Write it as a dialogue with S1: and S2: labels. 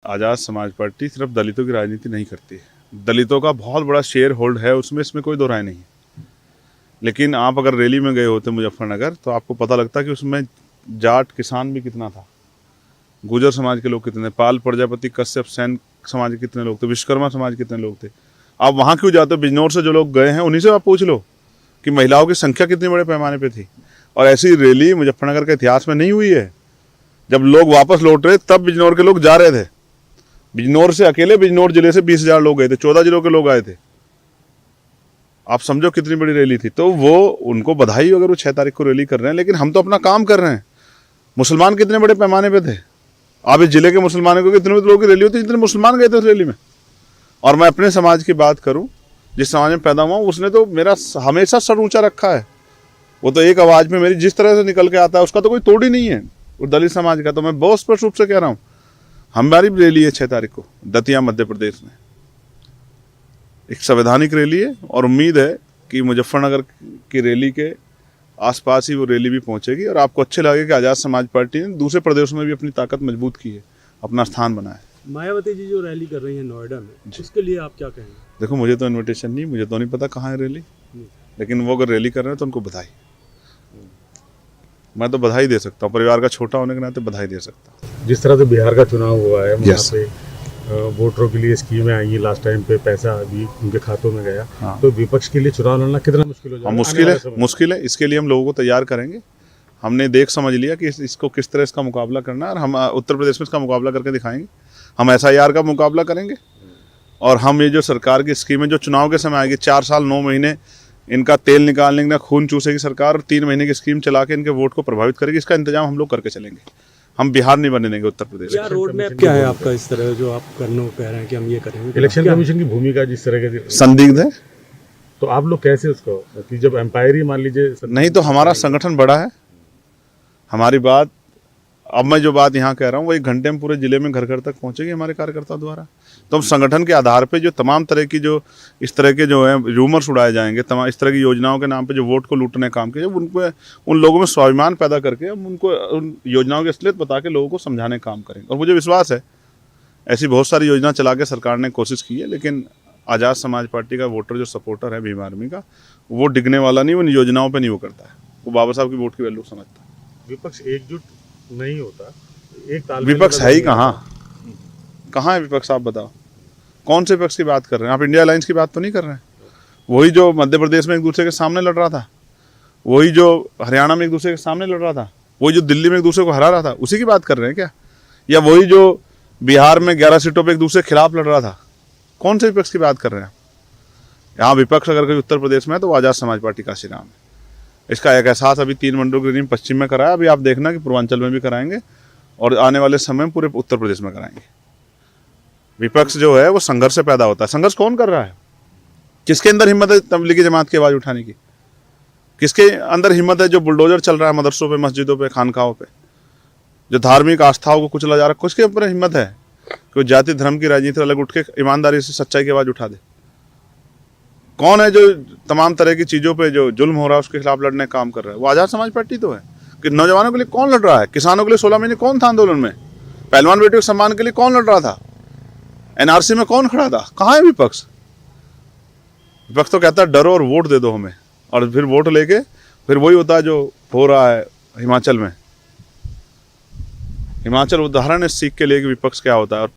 S1: आज़ाद समाज पार्टी सिर्फ दलितों की राजनीति नहीं करती है। दलितों का बहुत बड़ा शेयर होल्ड है उसमें, इसमें कोई दो राय नहीं है। लेकिन आप अगर रैली में गए होते मुजफ्फरनगर तो आपको पता लगता कि उसमें जाट किसान भी कितना था, गुजर समाज के लोग कितने, पाल प्रजापति कश्यप सैन समाज के कितने लोग थे, विश्वकर्मा समाज के कितने लोग थे। आप वहाँ क्यों जाते हो? बिजनौर से जो लोग गए हैं उन्हीं से आप पूछ लो कि महिलाओं की संख्या कितनी बड़े पैमाने पर थी। और ऐसी रैली मुजफ्फरनगर के इतिहास में नहीं हुई है। जब लोग वापस लौट रहे तब बिजनौर के लोग जा रहे थे। बिजनौर से अकेले बिजनौर जिले से 20,000 लोग गए थे, 14 जिलों के लोग आए थे। आप समझो कितनी बड़ी रैली थी। तो वो उनको बधाई अगर वो 6 तारीख को रैली कर रहे हैं, लेकिन हम तो अपना काम कर रहे हैं। मुसलमान कितने बड़े पैमाने पे थे? आप इस जिले के मुसलमानों को कितने लोगों की रैली होती है जितने मुसलमान गए थे उस रैली में। और मैं अपने समाज की बात करूं, जिस समाज में पैदा हुआ उसने तो मेरा हमेशा सर ऊंचा रखा है। वो तो एक आवाज में मेरी जिस तरह से निकल के आता है उसका तो कोई तोड़ ही नहीं है। वो दलित समाज का तो मैं बहुत स्पष्ट रूप से कह रहा हूँ। हमारी रैली है 6 तारीख को दतिया मध्य प्रदेश में, एक संवैधानिक रैली है और उम्मीद है कि मुजफ्फरनगर की रैली के आसपास ही वो रैली भी पहुंचेगी और आपको अच्छे लगे कि आज़ाद समाज पार्टी ने दूसरे प्रदेशों में भी अपनी ताकत मजबूत की है, अपना स्थान बनाया है।
S2: मायावती जी जो रैली कर रही हैं नोएडा में, उसके लिए आप क्या कहेंगे?
S1: देखो, मुझे तो इन्विटेशन नहीं, मुझे तो नहीं पता कहाँ है रैली, लेकिन वो अगर रैली कर रहे हैं तो उनको बधाई। मैं तो बधाई दे सकता हूँ, परिवार का छोटा होने के नाते बधाई दे सकता हूँ।
S3: जिस तरह से बिहार का चुनाव हुआ है वहाँ पे वोटरों के लिए स्कीमें आई हैं, लास्ट टाइम पे पैसा भी उनके खातों में गया।
S1: हाँ।
S3: तो विपक्ष के लिए चुनाव लड़ना कितना मुश्किल हो जाएगा?
S1: मुश्किल है। इसके लिए हम लोगों को तैयार करेंगे। हमने देख समझ लिया कि इसको किस तरह इसका मुकाबला करना है और हम उत्तर प्रदेश में इसका मुकाबला करके दिखाएंगे। हम SIR का मुकाबला करेंगे और हम ये जो सरकार की स्कीमें जो चुनाव के समय आएगी, 4 साल 9 महीने इनका तेल निकालने का खून चूसेगी सरकार और 3 महीने की स्कीम चला के इनके वोट को प्रभावित करेगी। इसका इंतजाम हम लोग करके चलेंगे। हम बिहार नहीं बनने देंगे उत्तर प्रदेश।
S2: क्या रोड मैप क्या है आपका इस तरह जो आप करने को कह रहे हैं कि हम ये करेंगे?
S3: इलेक्शन कमीशन की भूमिका जिस तरह के
S1: संदिग्ध है,
S3: तो आप लोग कैसे उसको कि जब एम्पायर ही मान लीजिए
S1: नहीं तो हमारा संगठन बड़ा है। हमारी बात, अब मैं जो बात यहाँ कह रहा हूँ वो 1 घंटे में पूरे जिले में घर घर तक पहुँचेगी हमारे कार्यकर्ताओं द्वारा। तो हम संगठन के आधार पे जो तमाम तरह की जो इस तरह के जो है रूमर्स उड़ाए जाएंगे, तमाम इस तरह की योजनाओं के नाम पे जो वोट को लूटने काम किया, उन लोगों में स्वाभिमान पैदा करके हम उनको उन योजनाओं की असलियत बता के लोगों को समझाने का काम करेंगे। और मुझे विश्वास है ऐसी बहुत सारी योजना चला के सरकार ने कोशिश की है, लेकिन आज़ाद समाज पार्टी का वोटर जो सपोर्टर है भीम आर्मी का, वो डिगने वाला नहीं, उन योजनाओं पर नहीं वो करता है। वो बाबा साहब की वोट की वैल्यू समझता है।
S3: विपक्ष एकजुट नहीं होता, एक
S1: विपक्ष है ही कहाँ है विपक्ष? आप बताओ कौन से विपक्ष की बात कर रहे हैं आप? इंडिया अलायंस की बात तो नहीं कर रहे हैं। वही जो मध्य प्रदेश में एक दूसरे के सामने लड़ रहा था, वही जो हरियाणा में एक दूसरे के सामने लड़ रहा था, वही जो दिल्ली में एक दूसरे को हरा रहा था, उसी की बात कर रहे हैं क्या? या वही जो बिहार में 11 सीटों पर एक दूसरे के खिलाफ लड़ रहा था? कौन से विपक्ष की बात कर रहे हैं? यहाँ विपक्ष अगर कोई उत्तर प्रदेश में है तो आज़ाद समाज पार्टी का श्रीराम है। इसका एक एहसास अभी 3 मंडलों की टीम पश्चिम में कराया, अभी आप देखना कि पूर्वांचल में भी कराएंगे और आने वाले समय में पूरे उत्तर प्रदेश में कराएंगे। विपक्ष जो है वो संघर्ष से पैदा होता है। संघर्ष कौन कर रहा है? किसके अंदर हिम्मत है तबलीगी जमात की आवाज़ उठाने की? किसके अंदर हिम्मत है जो बुलडोजर चल रहा है मदरसों पे, मस्जिदों पे, खानकाहों पे, जो धार्मिक आस्थाओं को कुचला जा रहा है? किसके ऊपर हिम्मत है कि जाति धर्म की राजनीति अलग उठ के ईमानदारी से सच्चाई की आवाज़ उठा दे? कौन है जो तमाम तरह की चीज़ों पे जो जुल्म हो रहा है उसके खिलाफ लड़ने का काम कर रहा है? वो आज़ाद समाज पार्टी तो है। कि नौजवानों के लिए कौन लड़ रहा है? किसानों के लिए 16 महीने कौन था आंदोलन में? पहलवान बेटियों के सम्मान के लिए कौन लड़ रहा था? NRC में कौन खड़ा था? कहाँ है विपक्ष? विपक्ष तो कहता है डरो और वोट दे दो हमें, और फिर वोट लेके फिर वही होता है जो हो रहा है हिमाचल में। हिमाचल उदाहरण है सीख के लिए कि विपक्ष क्या होता है। और